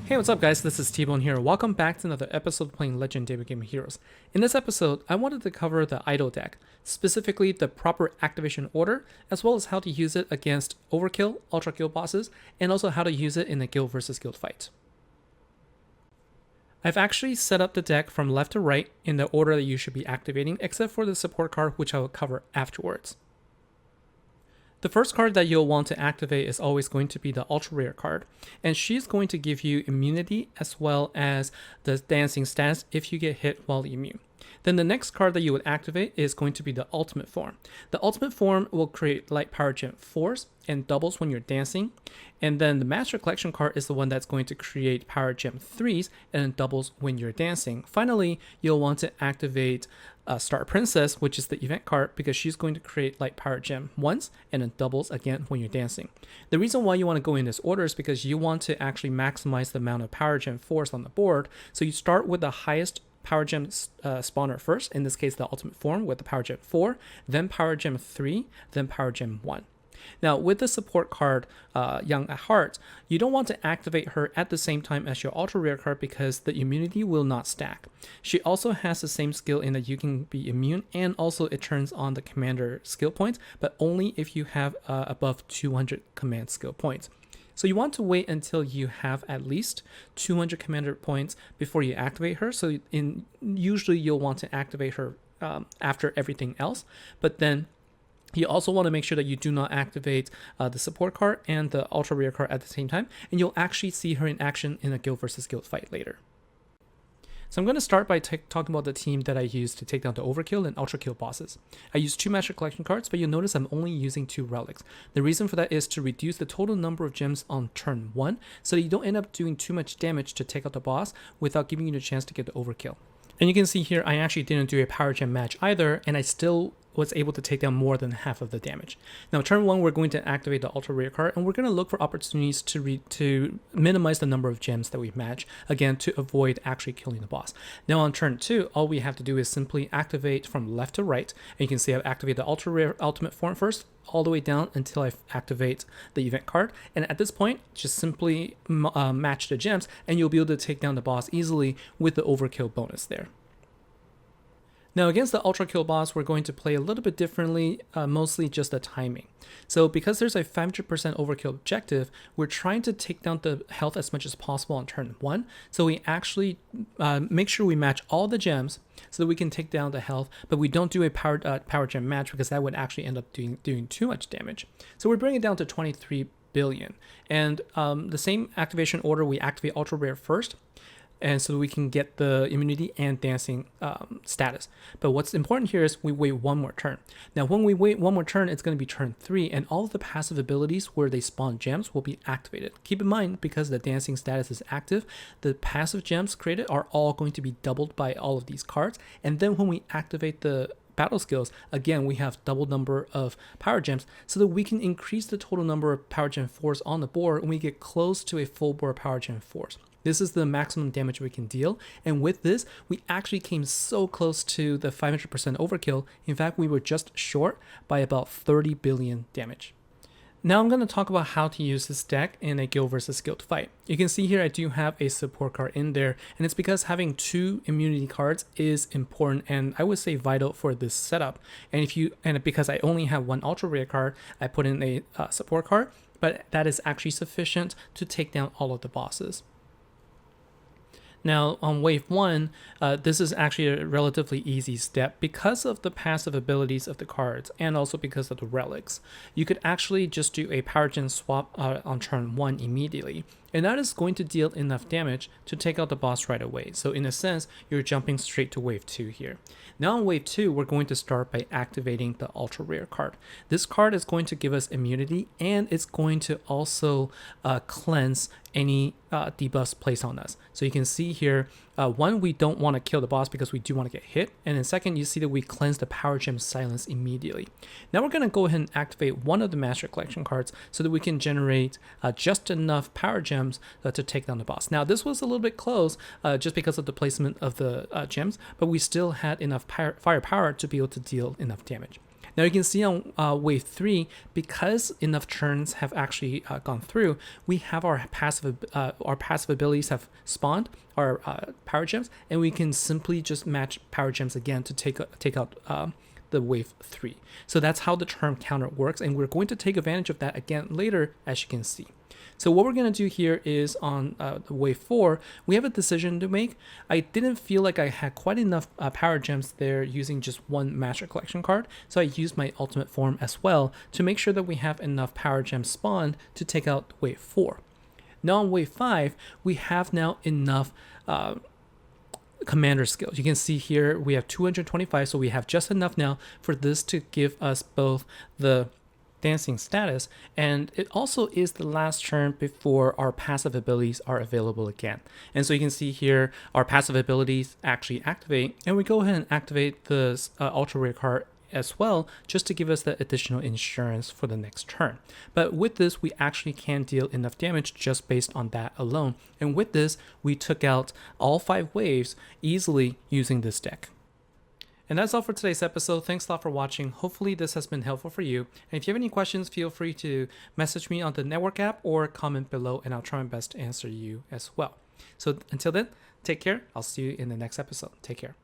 Hey, what's up guys, this is TBone here. Welcome back to another episode playing Legendary Game of Heroes. In this episode, I wanted to cover the idle deck, specifically the proper activation order, as well as how to use it against Overkill, Ultrakill bosses, and also how to use it in a guild versus guild fight. I've actually set up the deck from left to right in the order that you should be activating, except for the support card, which I will cover afterwards. The first card that you'll want to activate is always going to be the ultra rare card, and she's going to give you immunity as well as the dancing stats if you get hit while immune. Then the next card that you would activate is going to be the ultimate form. The ultimate form will create light power gem 4s and doubles when you're dancing, and then the master collection card is the one that's going to create power gem 3s and then doubles when you're dancing. Finally, you'll want to activate Star Princess, which is the event card, because she's going to create light power gem once and then doubles again when you're dancing. The reason why you want to go in this order is because you want to actually maximize the amount of power gem 4s on the board. So you start with the highest power gem spawner first, in this case the ultimate form with the power gem 4, then power gem 3, then power gem 1. Now with the support card, Young at Heart, you don't want to activate her at the same time as your ultra rare card because the immunity will not stack. She also has the same skill in that you can be immune, and also it turns on the commander skill points, but only if you have above 200 command skill points. So you want to wait until you have at least 200 commander points before you activate her. So usually you'll want to activate her after everything else, but then you also want to make sure that you do not activate the support card and the ultra rare card at the same time, and you'll actually see her in action in a guild versus guild fight later. So I'm going to start by talking about the team that I use to take down the Overkill and Ultrakill bosses. I use 2 Master Collection cards, but you'll notice I'm only using 2 relics. The reason for that is to reduce the total number of gems on turn 1, so that you don't end up doing too much damage to take out the boss without giving you the chance to get the Overkill. And you can see here I actually didn't do a power gem match either, and I still was able to take down more than half of the damage. Now turn 1 we're going to activate the ultra rare card, and we're going to look for opportunities to minimize the number of gems that we match, again to avoid actually killing the boss. Now on turn 2 all we have to do is simply activate from left to right, and you can see I've activated the ultra rare ultimate form first all the way down until I activate the event card, and at this point just simply match the gems and you'll be able to take down the boss easily with the overkill bonus there. Now against the Ultrakill boss, we're going to play a little bit differently, mostly just the timing. So because there's a 500% overkill objective, we're trying to take down the health as much as possible on turn 1. So we actually make sure we match all the gems so that we can take down the health, but we don't do a power gem match because that would actually end up doing too much damage. So we're bringing it down to 23 billion. And the same activation order, we activate Ultra Rare first, and so we can get the immunity and dancing status. But what's important here is we wait one more turn. Now when we wait one more turn, it's going to be turn 3, and all of the passive abilities where they spawn gems will be activated. Keep in mind, because the dancing status is active, the passive gems created are all going to be doubled by all of these cards, and then when we activate the battle skills, again we have double number of power gems so that we can increase the total number of power gem 4s on the board when we get close to a full board power gem 4s. This is the maximum damage we can deal, and with this we actually came so close to the 500% overkill. In fact, we were just short by about 30 billion damage. Now I'm going to talk about how to use this deck in a guild versus guild fight. You can see here I do have a support card in there, and it's because having 2 immunity cards is important and I would say vital for this setup. And because I only have 1 ultra rare card, I put in a support card, but that is actually sufficient to take down all of the bosses. Now on wave 1, this is actually a relatively easy step because of the passive abilities of the cards and also because of the relics. You could actually just do a power gen swap on turn 1 immediately, and that is going to deal enough damage to take out the boss right away. So in a sense, you're jumping straight to wave 2 here. Now on wave 2, we're going to start by activating the ultra rare card. This card is going to give us immunity, and it's going to also cleanse any debuffs placed on us. So you can see here, 1, we don't want to kill the boss because we do want to get hit, and then second, you see that we cleanse the power gem silence immediately. Now we're going to go ahead and activate one of the master collection cards so that we can generate just enough power gems to take down the boss. Now this was a little bit close just because of the placement of the gems, but we still had enough firepower to be able to deal enough damage. Now you can see on wave 3, because enough turns have actually gone through, we have our passive abilities have spawned our power gems, and we can simply just match power gems again to take out the wave 3. So that's how the turn counter works, and we're going to take advantage of that again later, as you can see. So what we're going to do here is on the wave 4, we have a decision to make. I didn't feel like I had quite enough power gems there using just one Master Collection card, so I used my ultimate form as well to make sure that we have enough power gems spawned to take out wave 4. Now on wave 5, we have now enough commander skills. You can see here we have 225, so we have just enough now for this to give us both the dancing status, and it also is the last turn before our passive abilities are available again. And so you can see here our passive abilities actually activate, and we go ahead and activate this ultra rare card as well, just to give us that additional insurance for the next turn. But with this, we actually can deal enough damage just based on that alone. And with this, we took out all 5 waves easily using this deck. And that's all for today's episode. Thanks a lot for watching. Hopefully this has been helpful for you. And if you have any questions, feel free to message me on the network app or comment below, and I'll try my best to answer you as well. So until then, take care. I'll see you in the next episode. Take care.